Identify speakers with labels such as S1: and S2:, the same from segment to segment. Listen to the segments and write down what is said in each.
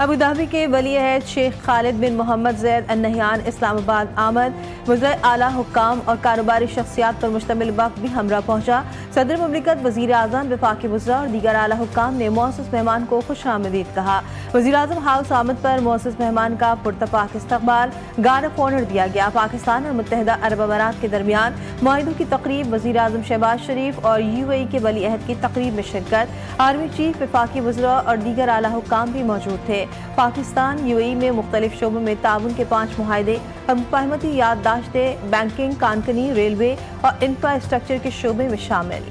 S1: Abu Dhabi کے ولی عہد شیخ خالد بن محمد زید النہیان اسلام آباد آمد. وزراء اعلیٰ حکام اور کاروباری شخصیات پر مشتمل وفد بھی ہمراہ پہنچا. صدر مملکت، وزیر اعظم، وفاقی وزراء اور دیگر اعلیٰ حکام نے معزز مہمان کو خوش آمدید کہا. وزیر اعظم ہاؤس آمد پر معزز مہمان کا پرتپاک استقبال، گارڈ آف آنر دیا گیا. پاکستان اور متحدہ عرب امارات کے درمیان معاہدوں کی تقریب، وزیر اعظم شہباز شریف اور UAE کے ولی عہد کی تقریب میں شرکت. آرمی چیف، وفاقی وزراء اور دیگر اعلیٰ حکام بھی موجود تھے. پاکستان UAE میں مختلف شعبوں میں تعاون کے 5 معاہدے اور مفاہمتی یادداشتیں بینکنگ، کانکنی، ریلوے اور انفراسٹرکچر کے شعبے میں شامل.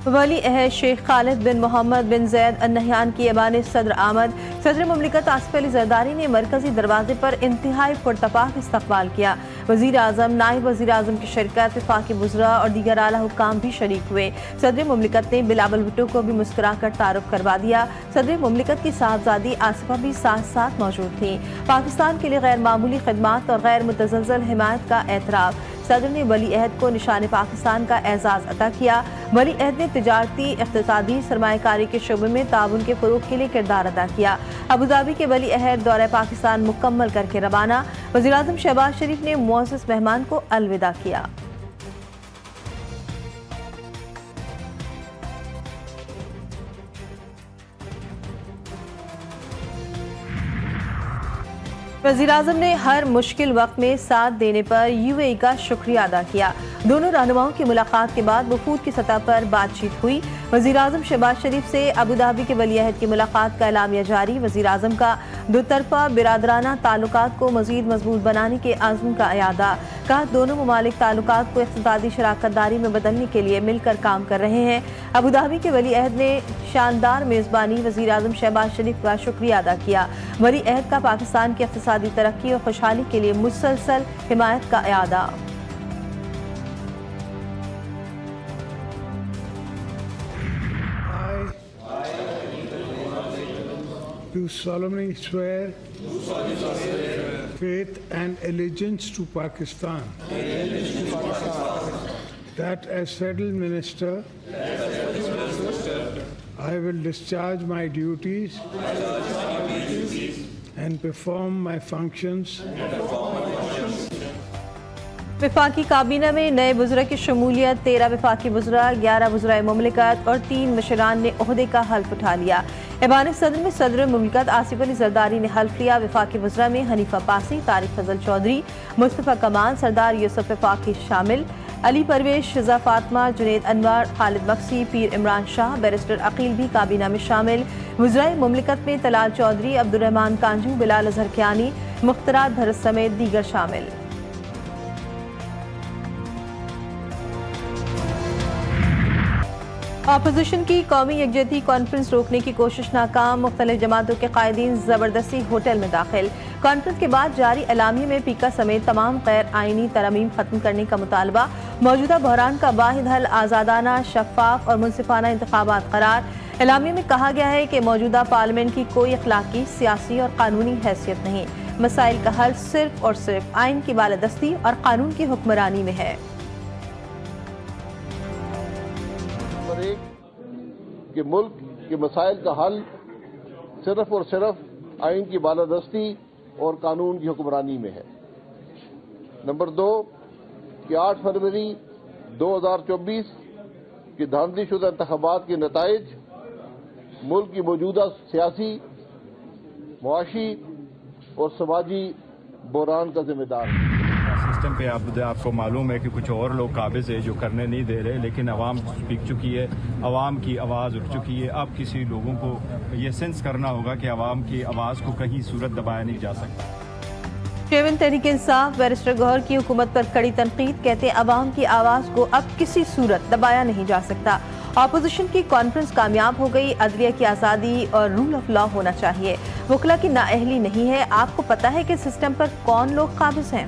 S1: ولی عہد شیخ خالد بن محمد بن زید النہیان کی ایوان صدر آمد. صدر مملکت آصف علی زرداری نے مرکزی دروازے پر انتہائی پرتپاک استقبال کیا. وزیر اعظم، نائب وزیر اعظم کی شرکت، وفاقی وزراء اور دیگر اعلیٰ حکام بھی شریک ہوئے. صدر مملکت نے بلاول بھٹو کو بھی مسکرا کر تعارف کروا دیا. صدر مملکت کی صاحبزادی آصفہ بھی ساتھ موجود تھیں. پاکستان کے لیے غیر معمولی خدمات اور غیر متزلزل حمایت کا اعتراف. صدر نے ولی عہد کو نشان پاکستان کا اعزاز عطا کیا. ولی عہد نے تجارتی، اقتصادی، سرمایہ کاری کے شعبے میں تعاون کے فروغ کے لیے کردار ادا کیا. ابوظہبی کے ولی عہد دورہ پاکستان مکمل کر کے روانہ. وزیر اعظم شہباز شریف نے معزز مہمان کو الوداع کیا. وزیر اعظم نے ہر مشکل وقت میں ساتھ دینے پر UAE کا شکریہ ادا کیا. دونوں رہنماؤں کی ملاقات کے بعد وفود کی سطح پر بات چیت ہوئی. وزیر اعظم شہباز شریف سے ابوظہبی کے ولی عہد کی ملاقات کا اعلامیہ جاری. وزیر اعظم کا دو طرفہ برادرانہ تعلقات کو مزید مضبوط بنانے کے عزم کا اعادہ. کہا دونوں ممالک تعلقات کو اقتصادی شراکت داری میں بدلنے کے لیے مل کر کام کر رہے ہیں. ابوظہبی کے ولی عہد نے شاندار میزبانی وزیر اعظم شہباز شریف کا شکریہ ادا کیا. ولی عہد کا پاکستان کی اقتصادی ترقی اور خوشحالی کے لیے مسلسل حمایت کا اعادہ.
S2: Do solemnly swear faith and allegiance to Pakistan, that as Federal Minister I will discharge my duties and perform my functions.
S1: وفاقی کابینہ میں نئے وزراء کی شمولیت. 13 وفاقی وزراء، 11 وزرائے مملکت اور 3 مشران نے عہدے کا حلف اٹھا لیا. ایوان صدر میں صدر مملکت آصف علی زرداری نے حلف لیا. وفاقی وزراء میں حنیفہ پاسی، طارق فضل چودھری، مصطفیٰ کمال، سردار یوسف وفاقی شامل. علی پرویز، شزا فاطمہ، جنید انور، خالد مکسی، پیر عمران شاہ، بیرسٹر عقیل بھی کابینہ میں شامل. وزرائے مملکت میں طلال چودھری، عبدالرحمان کانجو، بلال اظہر کیانی، مخترات بھرت سمیت دیگر شامل. اپوزیشن کی قومی یکجہتی کانفرنس روکنے کی کوشش ناکام. مختلف جماعتوں کے قائدین زبردستی ہوٹل میں داخل. کانفرنس کے بعد جاری اعلامیے میں پیکا سمیت تمام غیر آئینی ترامیم ختم کرنے کا مطالبہ. موجودہ بحران کا واحد حل آزادانہ، شفاف اور منصفانہ انتخابات قرار. اعلامیے میں کہا گیا ہے کہ موجودہ پارلیمنٹ کی کوئی اخلاقی، سیاسی اور قانونی حیثیت نہیں. مسائل کا حل صرف اور صرف آئین کی بالادستی اور قانون کی حکمرانی میں ہے.
S3: کہ ملک کے مسائل کا حل صرف اور صرف آئین کی بالادستی اور قانون کی حکمرانی میں ہے. نمبر 2 کہ 8 فروری 2024 کے دھاندلی شدہ انتخابات کے نتائج ملک کی موجودہ سیاسی، معاشی اور سماجی بحران کا ذمہ دار ہے.
S4: سسٹم پہ آپ کو معلوم ہے کہ کچھ اور لوگ قابض ہیں جو کرنے نہیں دے رہے، لیکن عوام سپیک چکی ہے، عوام کی آواز اٹھ چکی ہے. اب کسی لوگوں کو یہ سینس کرنا ہوگا کہ عوام کی آواز کو کہیں صورت دبایا نہیں جا سکتا.
S1: چیئرمین تحریک انصاف بیرسٹر گوہر کی حکومت پر کڑی تنقید. کہتے ہیں عوام کی آواز کو اب کسی صورت دبایا نہیں جا سکتا. اپوزیشن کی کانفرنس کامیاب ہو گئی. عدلیہ کی آزادی اور رول آف لا ہونا چاہیے. وکلا کی نااہلی نہیں ہے. آپ کو پتہ ہے کہ سسٹم پر کون لوگ قابض ہیں.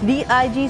S1: DIG